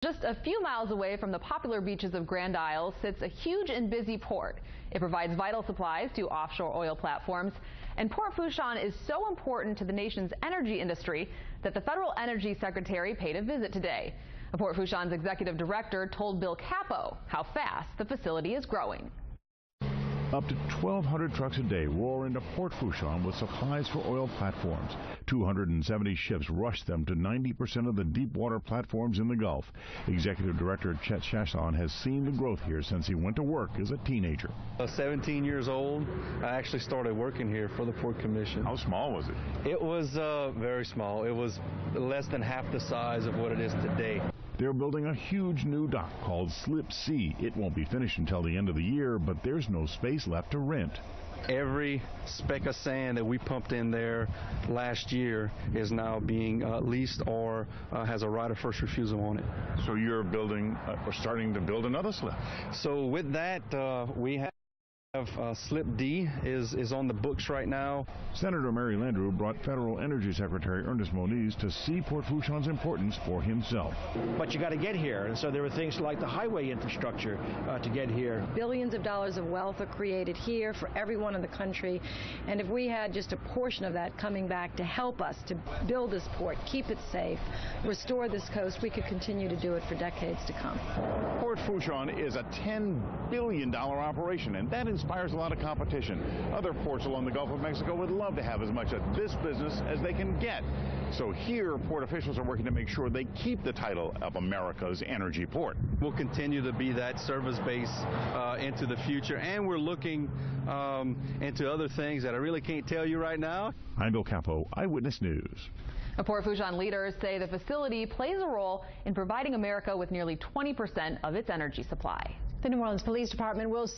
Just a few miles away from the popular beaches of Grand Isle sits a huge and busy port. It provides vital supplies to offshore oil platforms, and Port Fourchon is so important to the nation's energy industry that the Federal Energy Secretary paid a visit today. Port Fourchon's executive director told Bill Capo how fast the facility is growing. Up to 1,200 trucks a day roar into Port Fourchon with supplies for oil platforms. 270 ships rush them to 90% of the deep water platforms in the Gulf. Executive Director Chet Chasson has seen the growth here since he went to work as a teenager. 17 years old, I actually started working here for the Port Commission. How small was it? It was very small. It was less than half the size of what it is today. They're building a huge new dock called Slip C. It won't be finished until the end of the year, but there's no space left to rent. Every speck of sand that we pumped in there last year is now being leased or has a right of first refusal on it. So you're building or starting to build another slip? So with that, we have Slip D is on the books right now. Senator Mary Landrieu brought Federal Energy Secretary Ernest Moniz to see Port Fourchon's importance for himself. But you got to get here, and so there were things like the highway infrastructure to get here. Billions of dollars of wealth are created here for everyone in the country, and if we had just a portion of that coming back to help us to build this port, keep it safe, restore this coast, we could continue to do it for decades to come. Port Fourchon is a $10 billion operation, and that inspires a lot of competition. Other ports along the Gulf of Mexico would love to have as much of this business as they can get. So here, port officials are working to make sure they keep the title of America's energy port. We'll continue to be that service base into the future, and we're looking into other things that I really can't tell you right now. I'm Bill Capo, Eyewitness News. Port Fourchon leaders say the facility plays a role in providing America with nearly 20% of its energy supply. The New Orleans Police Department will soon